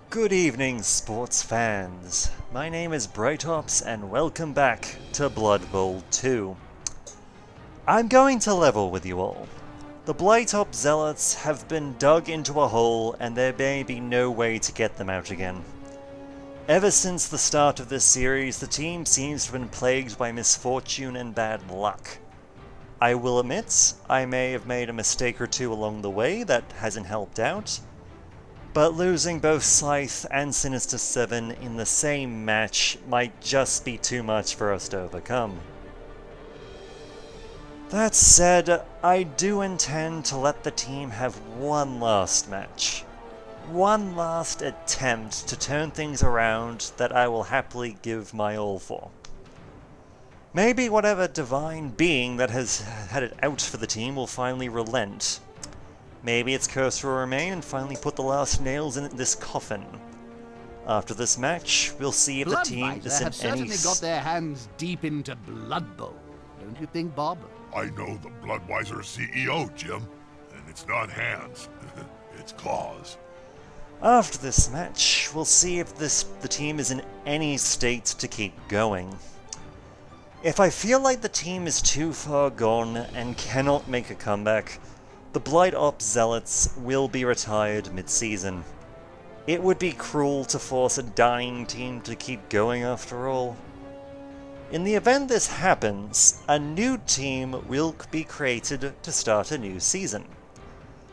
Good evening, sports fans. My name is Blight Ops, and welcome back to Blood Bowl 2. I'm going to level with you all. The Blight Ops Zealots have been dug into a hole, and there may be no way to get them out again. Ever since the start of this series, the team seems to have been plagued by misfortune and bad luck. I will admit, I may have made a mistake or two along the way that hasn't helped out, but losing both Scythe and Sinister 7 in the same match might just be too much for us to overcome. That said, I do intend to let the team have one last match. One last attempt to turn things around that I will happily give my all for. Maybe whatever divine being that has had it out for the team will finally relent. Maybe its curse will remain and finally put the last nails in this coffin. After this match, we'll see if the team is in have certainly got their hands deep into Blood Bowl, don't you think, Bob? I know the Bloodweiser CEO, Jim, and it's not hands, it's claws. After this match, we'll see if the team is in any state to keep going. If I feel like the team is too far gone and cannot make a comeback, the Blight Ops Zealots will be retired mid-season. It would be cruel to force a dying team to keep going after all. In the event this happens, a new team will be created to start a new season.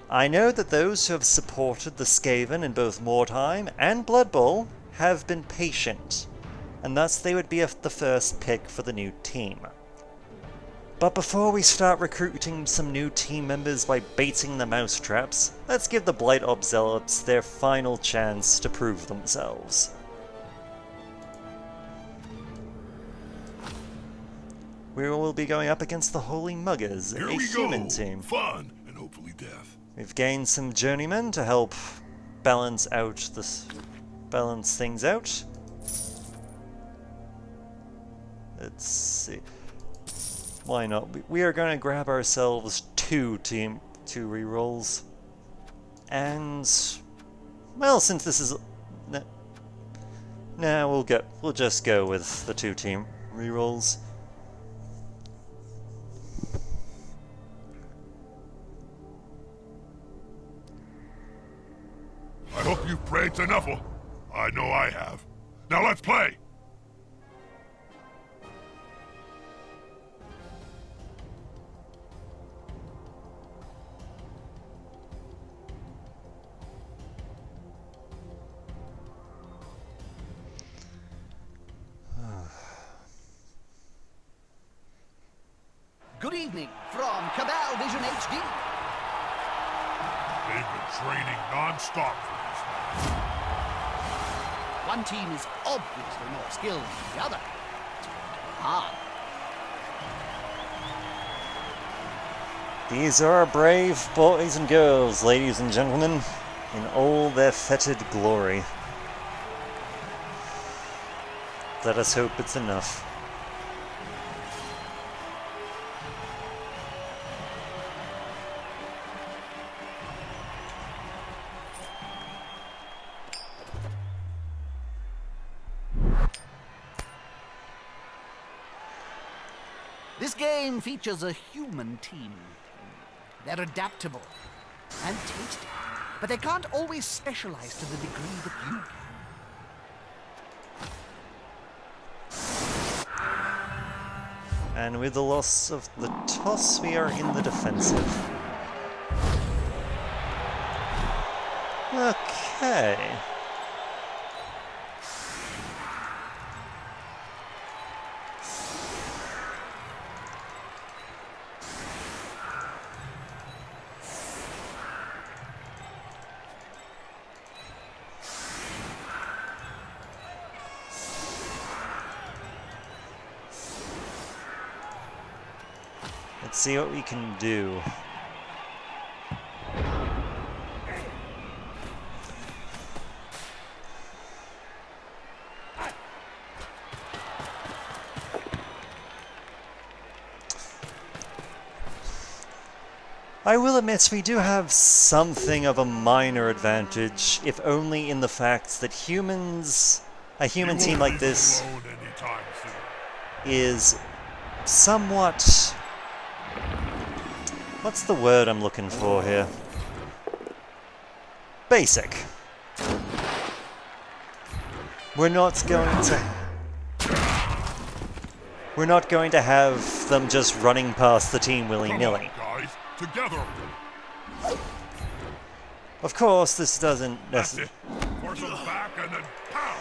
I know that those who have supported the Skaven in both Mordheim and Blood Bowl have been patient, and thus they would be the first pick for the new team. But before we start recruiting some new team members by baiting the mousetraps, let's give the Blight Ops Zealots their final chance to prove themselves. We will be going up against the Holy Muggers, Here a we human go. team. Fun and hopefully death. We've gained some journeymen to help balance things out. Let's see. Why not? We are going to grab ourselves two rerolls. And well, since this is we'll just go with the 2 team rerolls. I hope you've prayed to Nuffle. I know I have. Now let's play! Good evening from Cabal Vision HD. They've been training non-stop for this match. One team is obviously more skilled than the other. It's going to be hard. These are our brave boys and girls, ladies and gentlemen, in all their fetid glory. Let us hope it's enough. This game features a human team. They're adaptable and tasty, but they can't always specialize to the degree that you can. And with the loss of the toss, we are in the defensive. Okay. Let's see what we can do. I will admit we do have something of a minor advantage, if only in the fact that a human team like this is somewhat... What's the word I'm looking for here? Basic. We're not going to have them just running past the team willy-nilly. Guys, together. Of course, this doesn't That's it. Force them back and then pow.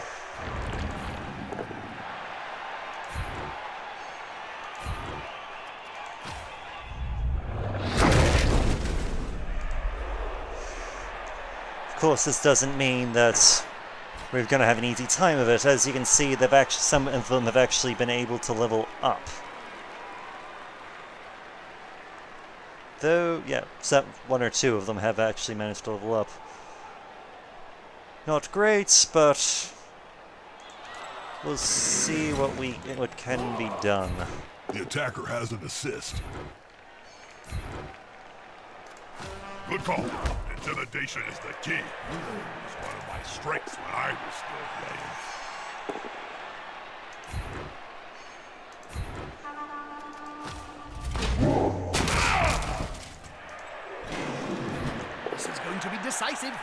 Of course, this doesn't mean that we're going to have an easy time of it. As you can see, some of them have actually been able to level up. Though, yeah, one or two of them have actually managed to level up. Not great, but we'll see what can be done. The attacker has an assist. Good call. Intimidation is the key. It was one of my strengths when I was still playing. This is going to be decisive.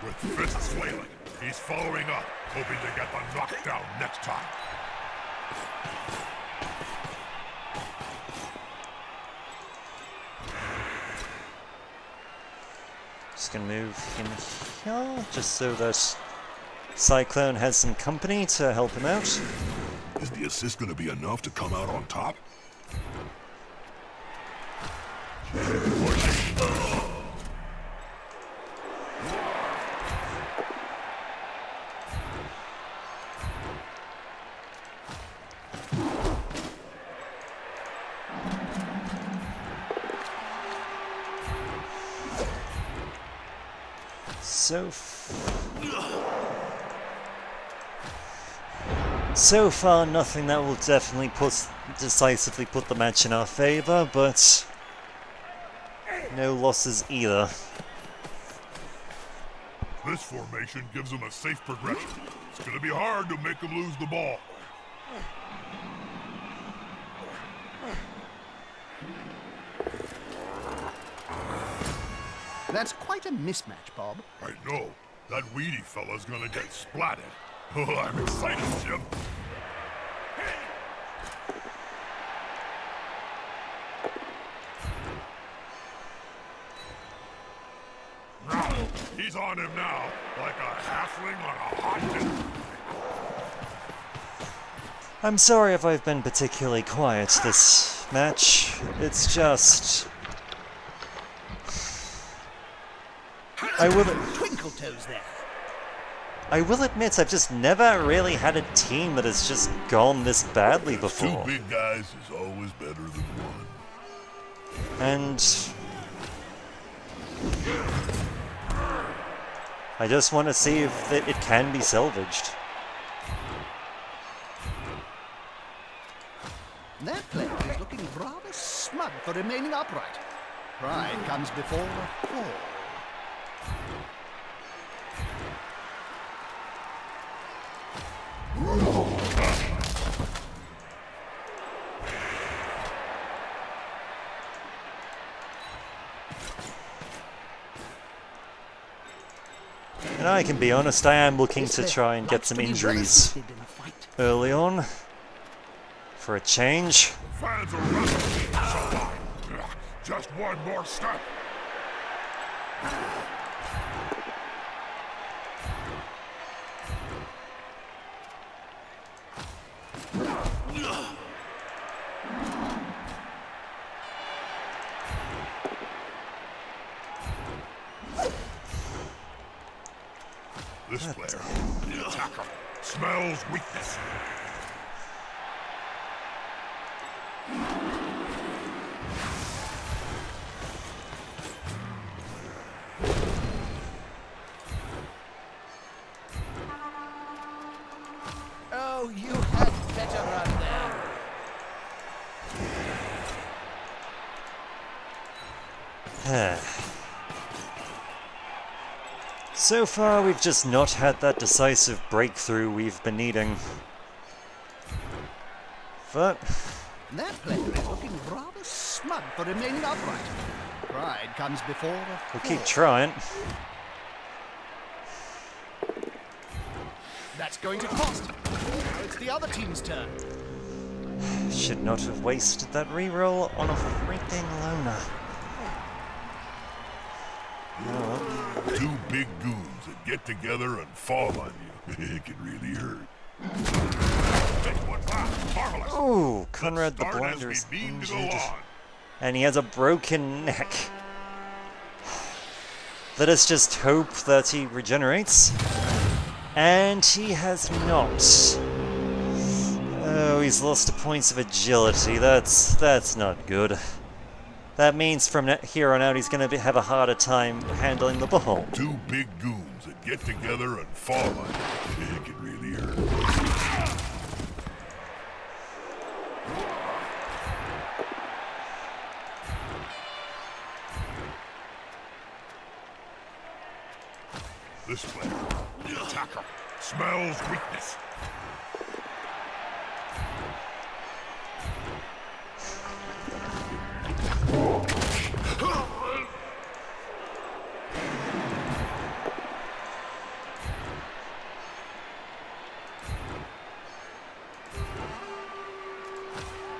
With fists flailing, he's following up, hoping to get the knockdown next time. Just gonna move in here, just so that Cyclone has some company to help him out. Is the assist going to be enough to come out on top? So far, nothing that will definitely decisively put the match in our favor, but no losses either. This formation gives them a safe progression. It's going to be hard to make them lose the ball. That's quite a mismatch, Bob. I know. That weedy fella's gonna get splatted. Oh, I'm excited, Jim. He's on him now, like a halfling on a hot dinner. I'm sorry if I've been particularly quiet this match. It's just... Twinkle toes there. I will admit, I've just never really had a team that has just gone this badly before. Two big guys is always better than one. And I just want to see if it can be salvaged. That player is looking rather smug for remaining upright. Pride comes before a fall. And I can be honest, I am looking to try and get some injuries early on for a change. Fans are wrestling so long. Just one more step. This player, the attacker, smells weakness. Oh, you had better run there. So far, we've just not had that decisive breakthrough we've been needing. But That player is looking rather smug for remaining upright. Pride comes before a we'll keep fall. trying. That's going to cost. Now it's the other team's turn. Should not have wasted that reroll on a freaking loner. Two big goons that get together and fall on you. It can really hurt. Take one fast. Marvelous. Ooh, Conrad the Let's start as Blinder is we mean to go injured. on. And he has a broken neck. Let us just hope that he regenerates. And he has not. Oh, he's lost 2 points of agility. That's not good. That means from here on out he's going to have a harder time handling the ball. Two big goons that get together and fall on you. It can really hurt. This player, the attacker, smells weakness.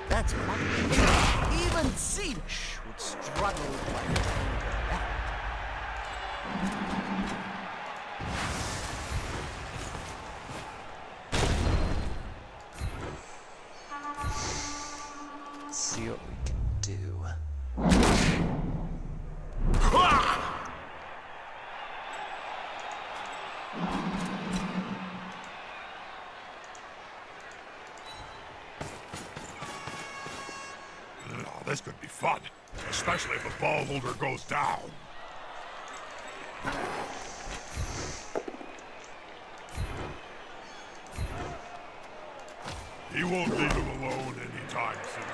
That's wonderful. Even Zealots would struggle with that. Let's see what we can do. Oh, this could be fun, especially if the ball holder goes down. He won't leave him alone anytime soon.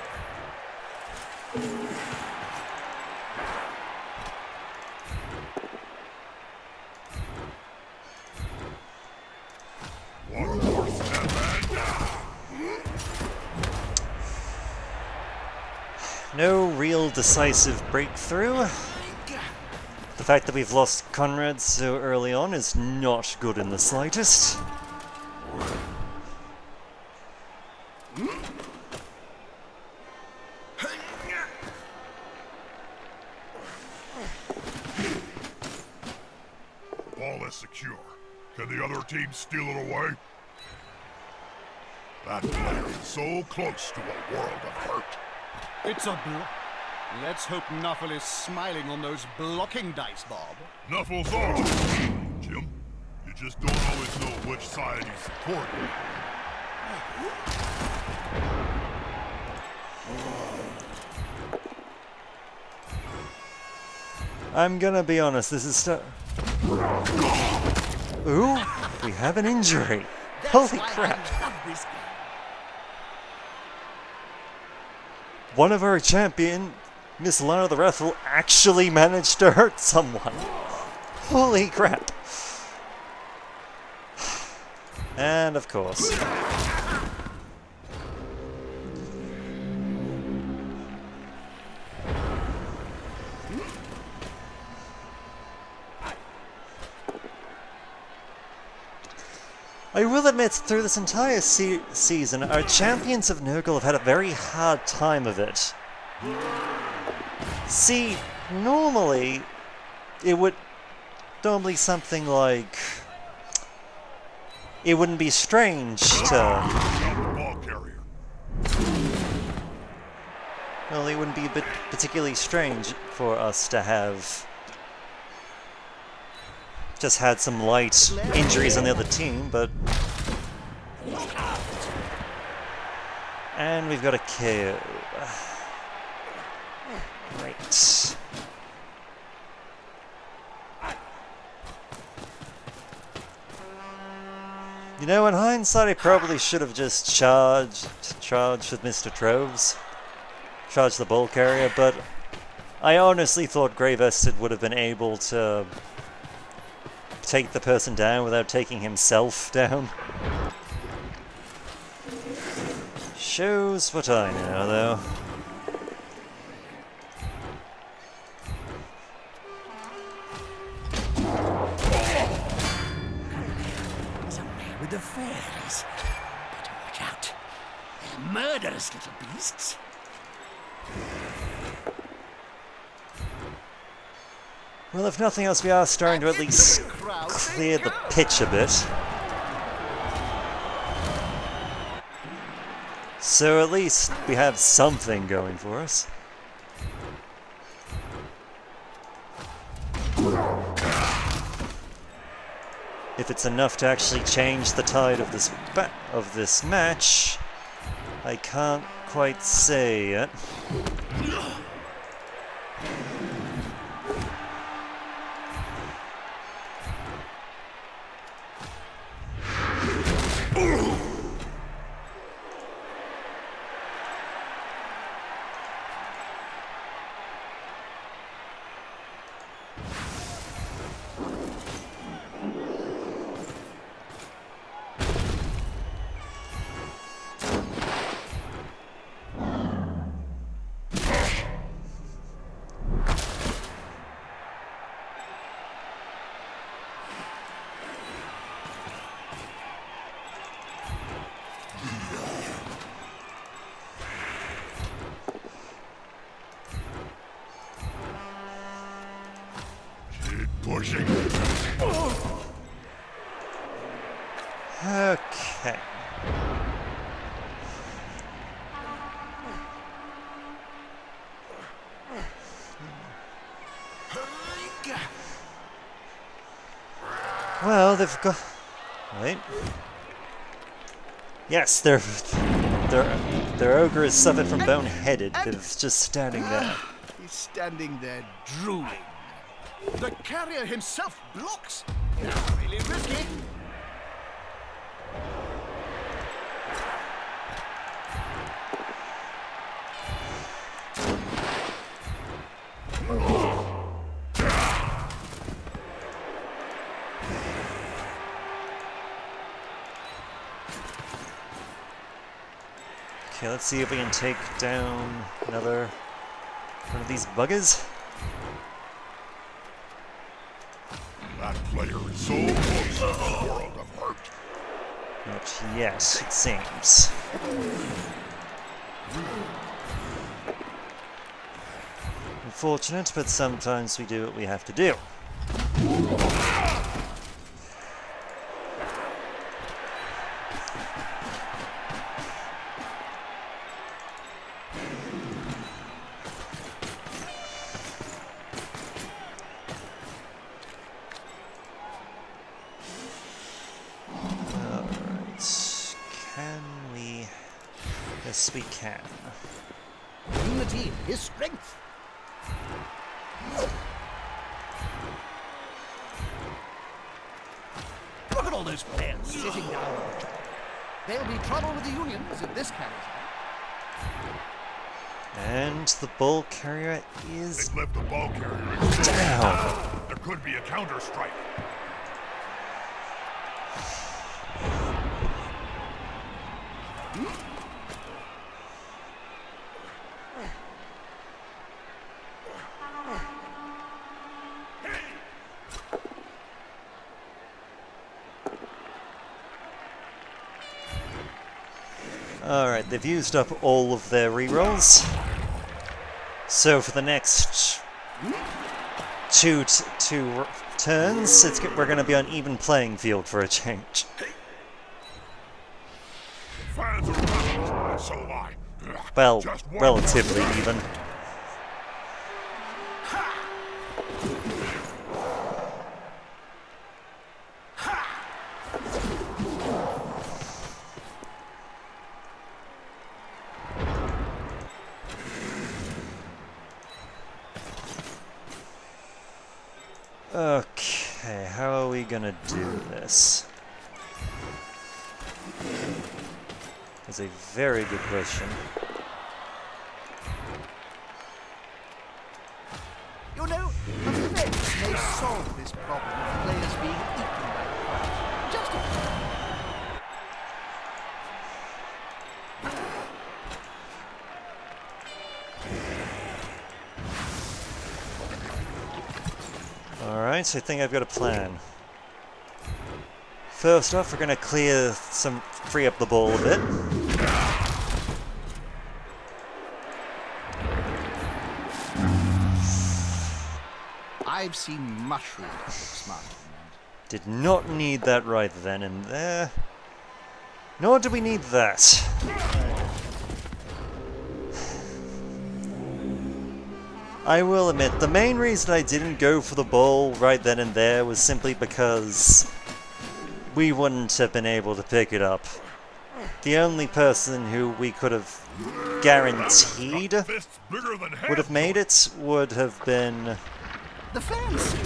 One more step and No real decisive breakthrough. The fact that we've lost Conrad so early on is not good in the slightest. ball is secure. Can the other team steal it away? That player is so close to a world of hurt. It's a Let's hope Nuffle is smiling on those blocking dice, Bob. Nuffle's always smiling, Jim. You just don't always know which side he's supporting. I'm gonna be honest, this is Ooh, we have an injury. Holy crap. One of our champion, Miss Lana the Raffle, actually managed to hurt someone. Holy crap. And of course. I will admit, through this entire season, our champions of Nurgle have had a very hard time of it. See, normally, it would... Normally something like... It wouldn't be strange to... Ball carrier. Well, it wouldn't be particularly strange for us to have... just had some light injuries on the other team, but... And we've got a KO. Right. You know, in hindsight, I probably should have just charged with Mr. Troves. Charged the ball carrier, but I honestly thought Grey Vested would have been able to take the person down without taking himself down. Shows what I know, though. Somewhere with the fairies. Better watch out. They're murderous little beasts. Well, if nothing else, we are starting to at least clear the pitch a bit. So at least we have something going for us. If it's enough to actually change the tide of this match, I can't quite say yet. Pushing. Okay. Well, they've got... Wait. Yes, their ogre has suffered from boneheaded. It's just standing there. He's standing there drooling. The carrier himself blocks. That's really risky. Okay, let's see if we can take down another one of these buggers. That player is so close to the world of hurt. Not yet, it seems. Unfortunate, but sometimes we do what we have to do. Yes, we can. Unity is strength. Look at all those players sitting down on the job. There'll be trouble with the unions if this carries on. And the ball carrier is They left the ball carrier down. There could be a counter strike. Alright, they've used up all of their rerolls. So for the next two turns, we're going to be on even playing field for a change. Fans are rattled, and so am I. Well, Just one relatively even. Okay, how are we gonna do this? That's a very good question. You know, a fence may solve this problem of players being Alright, I think I've got a plan. First off, we're gonna free up the ball a bit. I've seen mushrooms look smarter than that. Did not need that right then and there. Nor do we need that. I will admit, the main reason I didn't go for the ball right then and there was simply because we wouldn't have been able to pick it up. The only person who we could have guaranteed would have made it would have been... The fans seem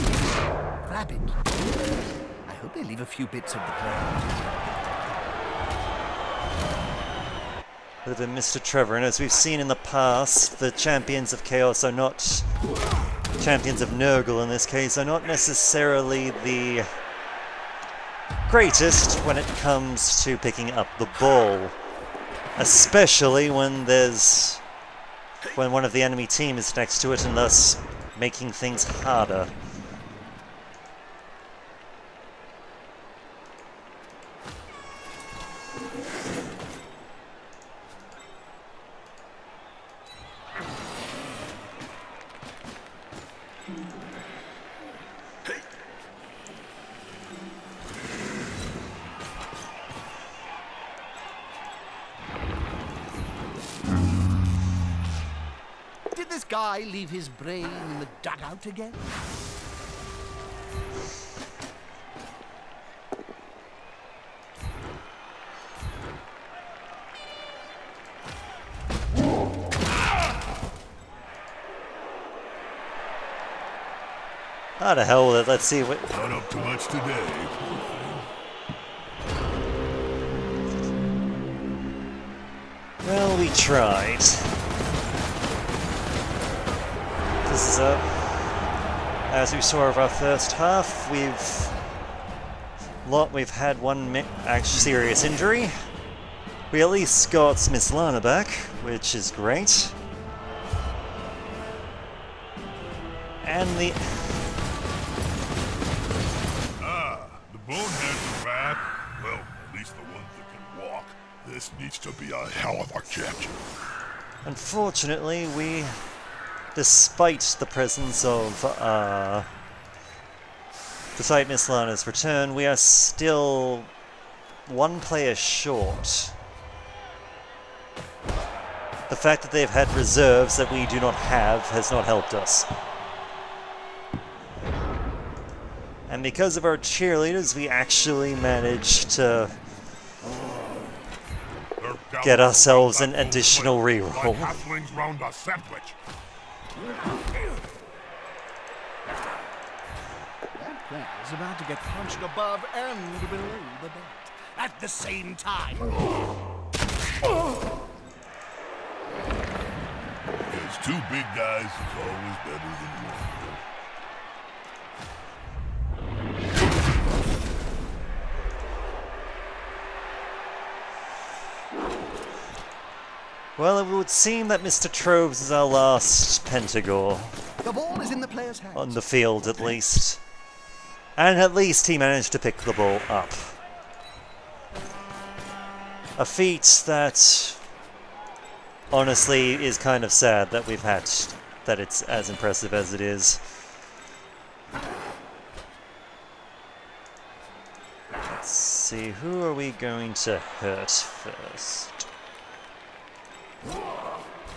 rabid. I hope they leave a few bits of the play. Would have been Mr. Trevor, and as we've seen in the past, the champions of Chaos are not... champions of Nurgle in this case, are not necessarily the greatest when it comes to picking up the ball. Especially when when one of the enemy team is next to it and thus making things harder. Did this guy leave his brain in the dugout again? Ah, to hell with it, let's see what... Not up too much today. Well, we tried. This is as we saw of our first half, we've had one serious injury. We at least got Miss Lana back, which is great. And the boneheads are back. Well, at least the ones that can walk. This needs to be a hell of a catch. Unfortunately, despite the presence of despite Miss Lana's return, we are still one player short. The fact that they've had reserves that we do not have has not helped us. And because of our cheerleaders, we actually managed to get ourselves an additional reroll. Halflings round a sandwich. That player is about to get punched above and below the belt at the same time. Because two big guys is always better than one. Well, it would seem that Mr. Troves is our last Pentagore. The ball is in the player's hands. On the field, at least. And at least he managed to pick the ball up. A feat that, honestly, is kind of sad that we've had, that it's as impressive as it is. Let's see, who are we going to hurt first?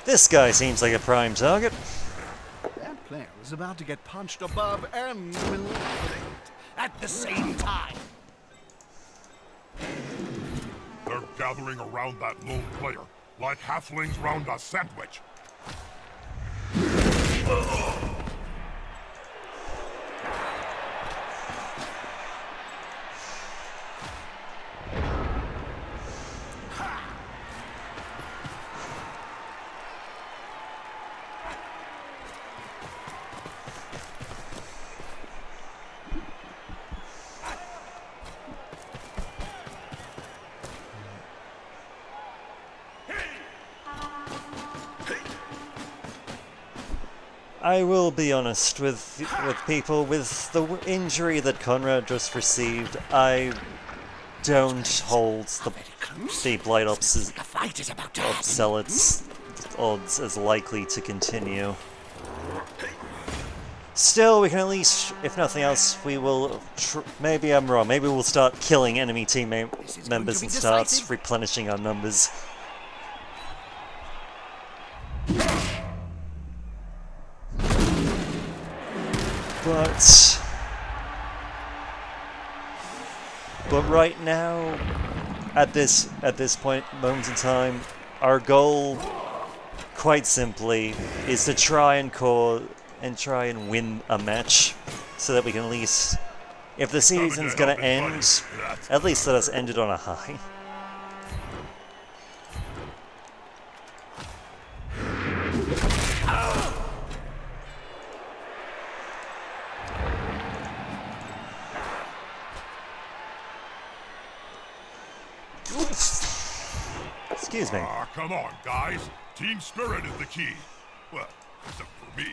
This guy seems like a prime target. That player is about to get punched above and below the belt at the same time. They're gathering around that lone player, like halflings round a sandwich. I will be honest with people, with the injury that Conrad just received, I don't hold the Blight Ops Zealots odds as likely to continue. Still, we can at least, if nothing else, we will, maybe I'm wrong, maybe we'll start killing enemy team members and start replenishing our numbers. But right now, at this moment in time, our goal, quite simply, is to try and win a match, so that we can at least, if the season's gonna end, at least let us end it on a high. Excuse me. Ah, come on, guys. Team spirit is the key. Well, except for me.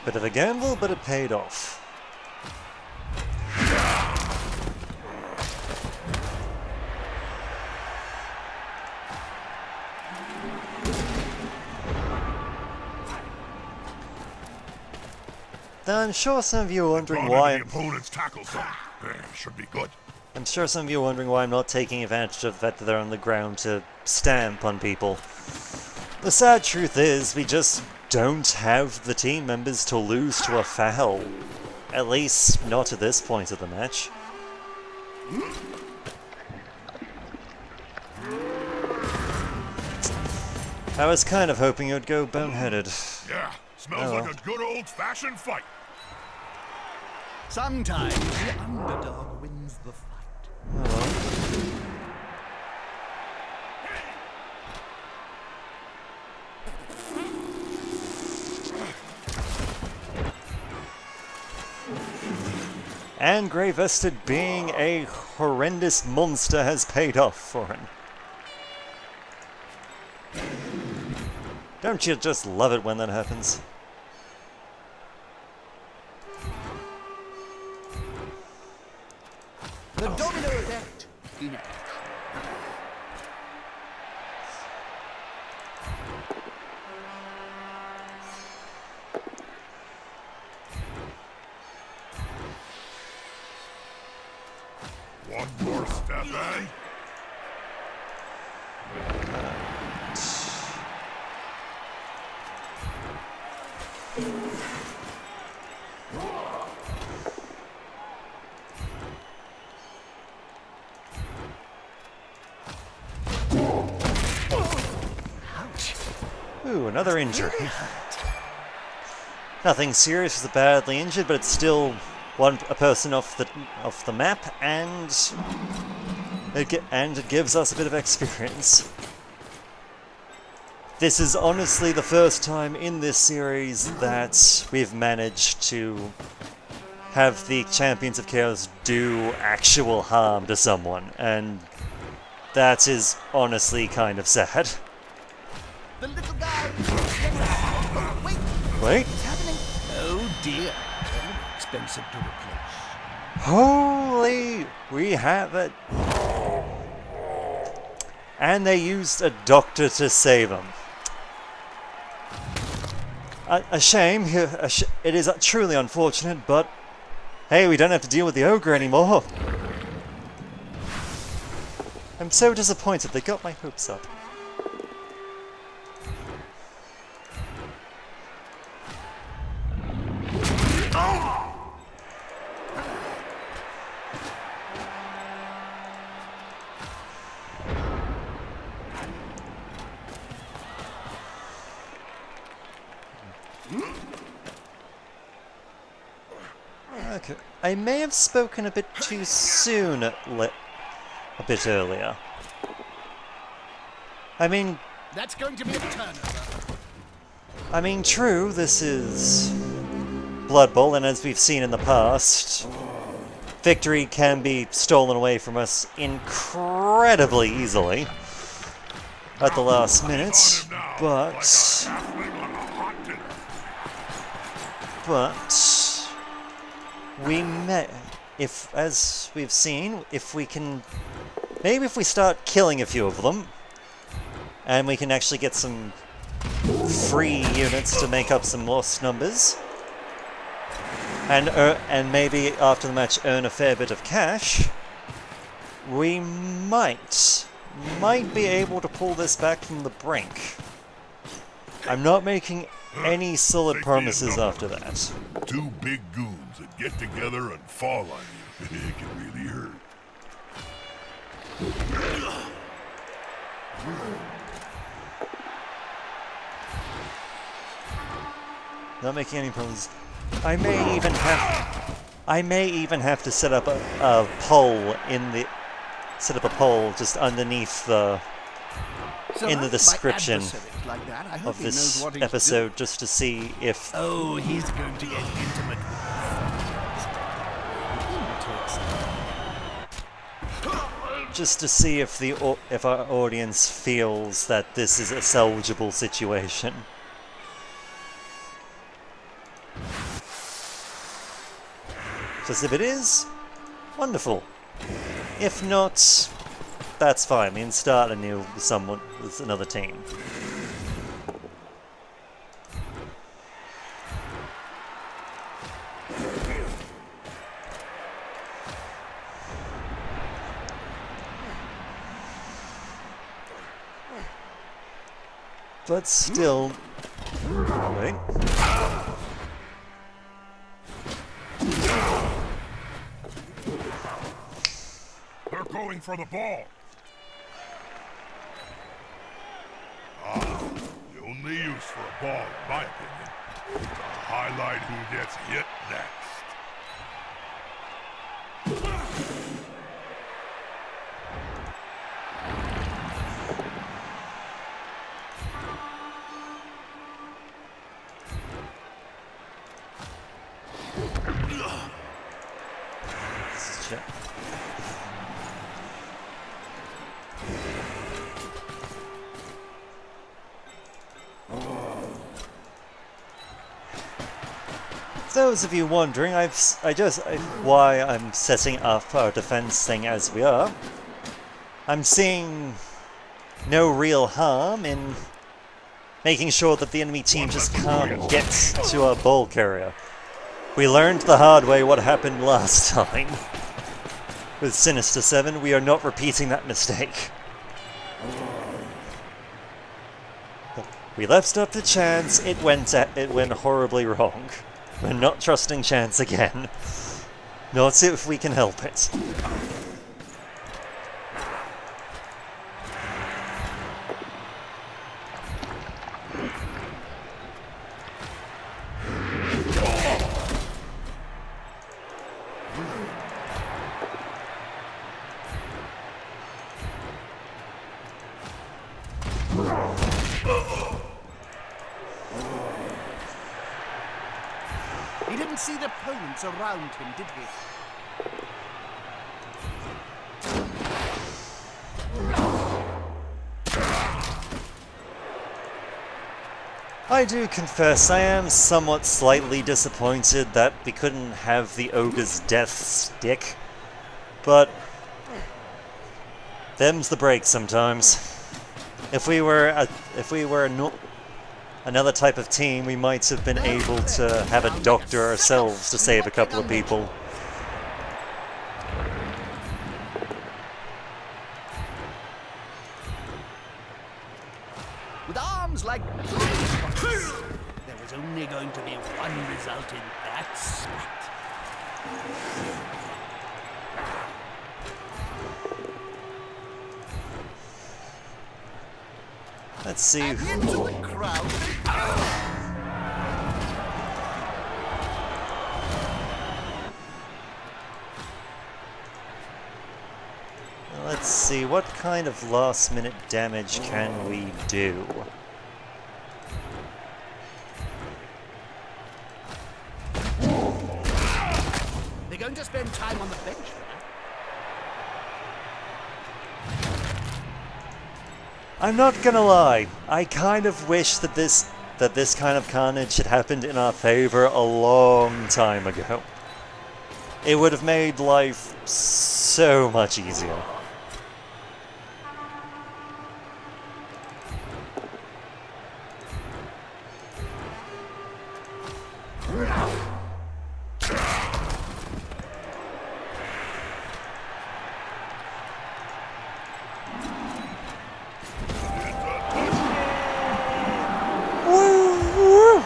Bit of a gamble, but it paid off. Now, I'm sure some of you are wondering why. The opponent's tackle zone. Should be good. I'm sure some of you are wondering why I'm not taking advantage of the fact that they're on the ground to stamp on people. The sad truth is, we just don't have the team members to lose to a foul. At least, not at this point of the match. I was kind of hoping it would go boneheaded. Yeah, smells like a good old-fashioned fight. Sometimes the underdog wins the fight. And Grey Vested being a horrendous monster has paid off for him. Don't you just love it when that happens? The domino effect in action. One more step, eh? Ooh, another injury. Nothing serious with the badly injured, but it's still a person off the map, and it gives us a bit of experience. This is honestly the first time in this series that we've managed to have the Champions of Chaos do actual harm to someone, and that is honestly kind of sad. The little guy. Wait. Wait. What's happening? Oh dear. Expensive to replace. Holy, we have it. And they used a doctor to save him. A shame. It is truly unfortunate, but hey, we don't have to deal with the ogre anymore. I'm so disappointed. They got my hopes up. Okay. I may have spoken a bit too soon a bit earlier. I mean... That's going to be a turnover. I mean, true, this is Blood Bowl, and as we've seen in the past, victory can be stolen away from us incredibly easily at the last minute, but we may, if, as we've seen, if we can, maybe if we start killing a few of them, and we can actually get some free units to make up some lost numbers, and maybe after the match earn a fair bit of cash, we might be able to pull this back from the brink. I'm not making any solid promises after that. Two big goons that get together and fall on you. It can really hurt. Not making any promises. I may even have to set up a poll just underneath the in the description like that, I hope of he knows this what he's episode, just to see if Oh, he's going to get intimate. if our audience feels that this is a salvageable situation. Just if it is, wonderful. If not, that's fine. We can start anew with another team. But still, wait. They're going for the ball. The only use for a ball, in my opinion, is to highlight who gets hit next. Those of you wondering, why I'm setting up our defense thing as we are. I'm seeing no real harm in making sure that the enemy team just can't get to our ball carrier. We learned the hard way what happened last time with Sinister 7. We are not repeating that mistake. We left up to chance. It went horribly wrong. We're not trusting chance again. Not if we can help it. He didn't see the opponents around him, did he? I do confess, I am somewhat slightly disappointed that we couldn't have the Ogre's Death stick, but them's the break sometimes. If we were another type of team, we might have been able to have a doctor ourselves to save a couple of people. With arms like gravestones, there was only going to be one result in that spat. Let's see. And into the crowd. Let's see, what kind of last-minute damage can we do? They're going to spend time on the bench for that. I'm not gonna lie, I kind of wish that this kind of carnage had happened in our favor a long time ago. It would have made life so much easier.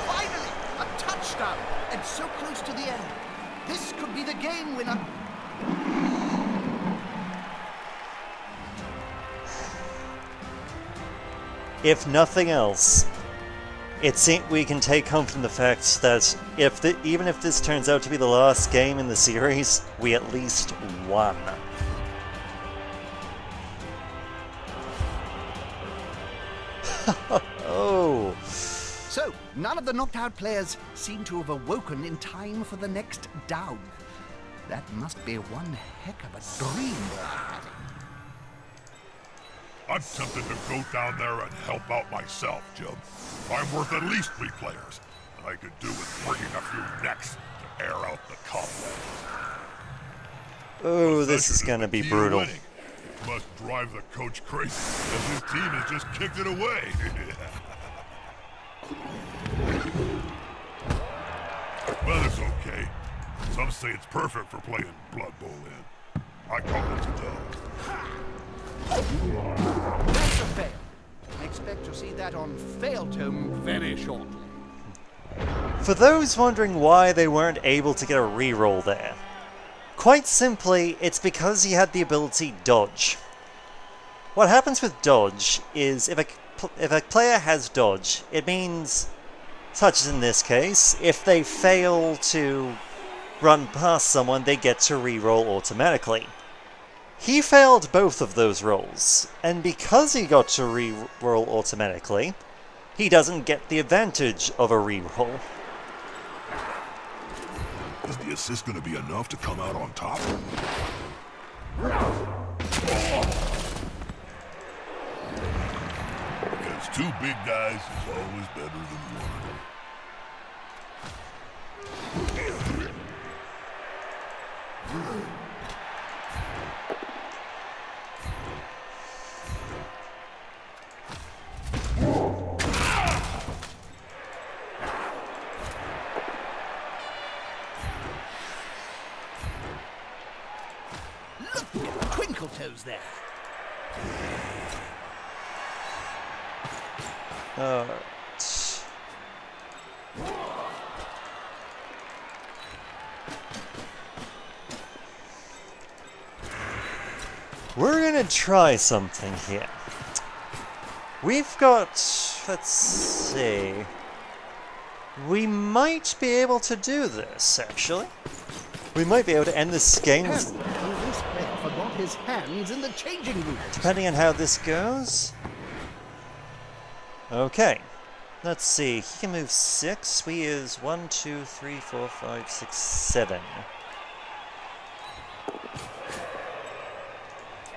Finally, a touchdown, and so close to the end. This could be the game winner. If nothing else, we can take comfort in the fact that even if this turns out to be the last game in the series, we at least won. Oh. So, none of the knocked out players seem to have awoken in time for the next down. That must be one heck of a dream they're having. I'm tempted to go down there and help out myself, Jim. I'm worth at least 3 players, and I could do with breaking a few necks to air out the cobwebs. Oh, this is gonna be brutal. Winning. It must drive the coach crazy, as his team has just kicked it away. But it's okay. Some say it's perfect for playing Blood Bowl in. I call it today. That's a fail. Expect to see that on Failtome very shortly. For those wondering why they weren't able to get a reroll there, quite simply, it's because he had the ability Dodge. What happens with Dodge is if a player has Dodge, it means, such as in this case, if they fail to run past someone, they get to reroll automatically. He failed both of those rolls, and because he got to reroll automatically, he doesn't get the advantage of a reroll. Is the assist going to be enough to come out on top? Because 2 big guys is always better than 1. Look at Twinkle Toes there. Alright. We're gonna try something here. We've got... let's see... we might be able to do this, actually. We might be able to end this game with... This player forgot his hands in the changing room. depending on how this goes. Okay. Let's see. He can move 6. We is 1, 2, 3, 4, 5, 6, 7.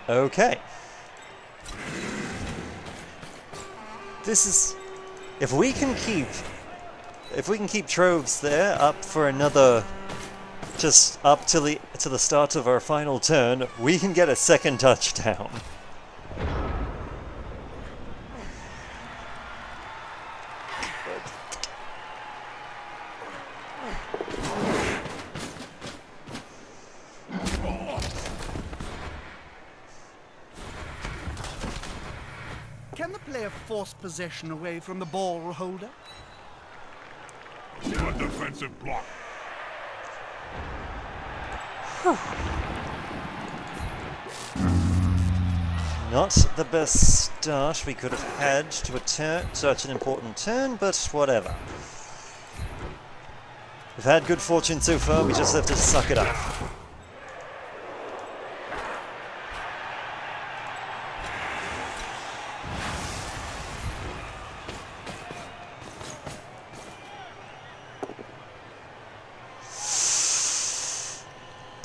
Okay. This is... if we can keep Troves there up for another... just up to the start of our final turn, we can get a second touchdown. Can the player force possession away from the ball holder? Good defensive block. Not the best start we could have had to such an important turn, but whatever. We've had good fortune so far, we just have to suck it up.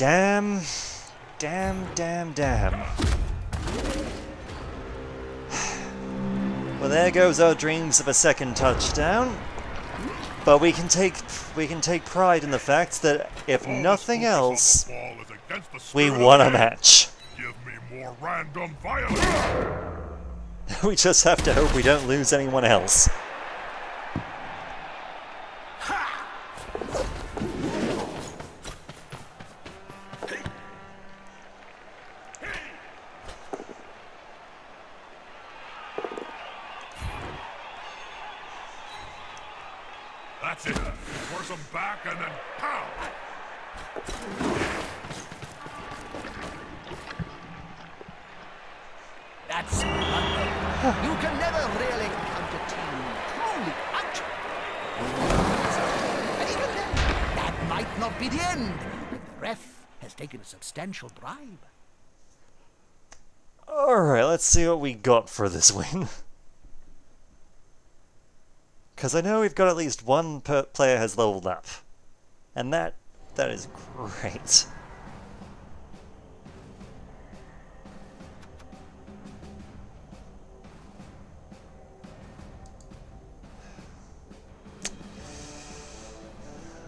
Damn. Damn. Well, there goes our dreams of a second touchdown. But we can take pride in the fact that if nothing else, we won a match. Give me more random violence. We just have to hope we don't lose anyone else. That's it. Force them back and then pow! That's splendid. You can never really count a team truly out. And even then, that might not be the end. The ref has taken a substantial bribe. Alright, let's see what we got for this win. Because I know we've got at least one player has leveled up. And that is great.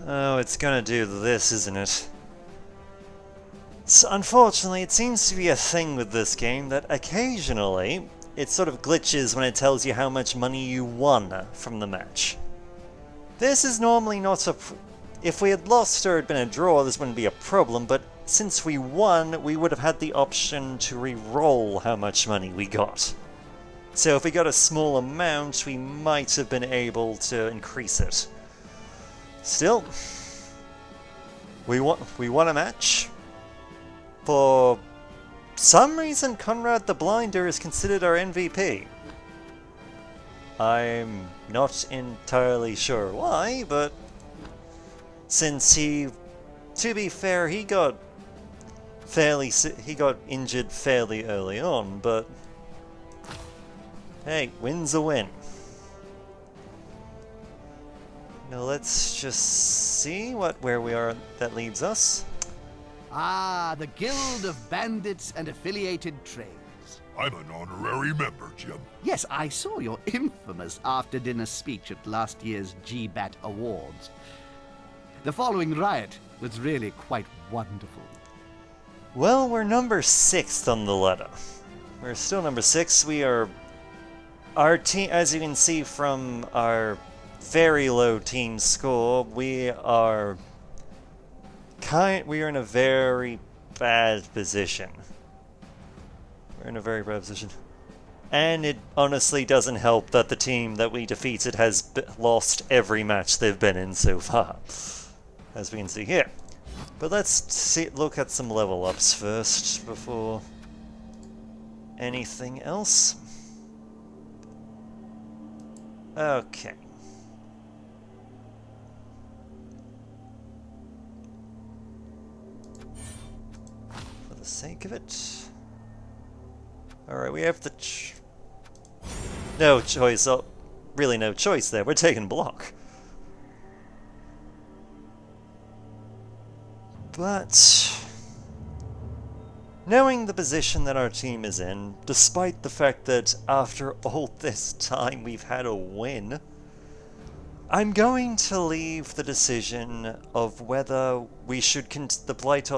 Oh, it's gonna do this, isn't it? So, unfortunately, it seems to be a thing with this game that occasionally it sort of glitches when it tells you how much money you won from the match. This is normally not a... If we had lost or had been a draw, this wouldn't be a problem, but since we won, we would have had the option to re-roll how much money we got. So if we got a small amount, we might have been able to increase it. Still, we won a match. For some reason, Conrad the Blinder is considered our MVP. I'm not entirely sure why, but since to be fair, he got injured fairly early on, but hey, win's a win. Now let's just see where we are that leads us. Ah, the Guild of Bandits and Affiliated Trades. I'm an honorary member, Jim. Yes, I saw your infamous after-dinner speech at last year's GBAT Awards. The following riot was really quite wonderful. Well, we're number 6 on the ladder. We're still number 6. Our team, as you can see from our very low team score, we are in a very bad position. We're in a very bad position. And it honestly doesn't help that the team that we defeated has lost every match they've been in so far, as we can see here. But let's look at some level ups first before anything else. Okay. For the sake of it. Alright, we have the no choice. Oh, really no choice there. We're taking block. But knowing the position that our team is in, despite the fact that after all this time we've had a win, I'm going to leave the decision of whether we should the Blight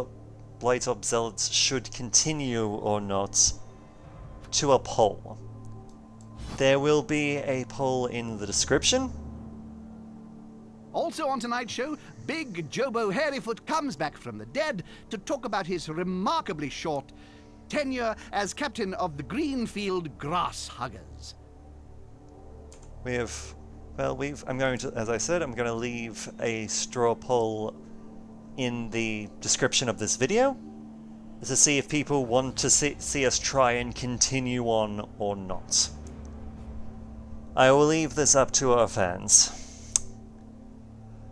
Ops Zealots should continue or not to a poll. There will be a poll in the description. Also on tonight's show, Big Jobo Hairyfoot comes back from the dead to talk about his remarkably short tenure as captain of the Greenfield Grass Huggers. I'm going to, as I said, I'm going to leave a straw poll in the description of this video to see if people want to see us try and continue on or not. I will leave this up to our fans.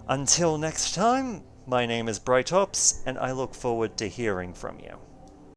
Until next time, my name is Blight Ops, and I look forward to hearing from you.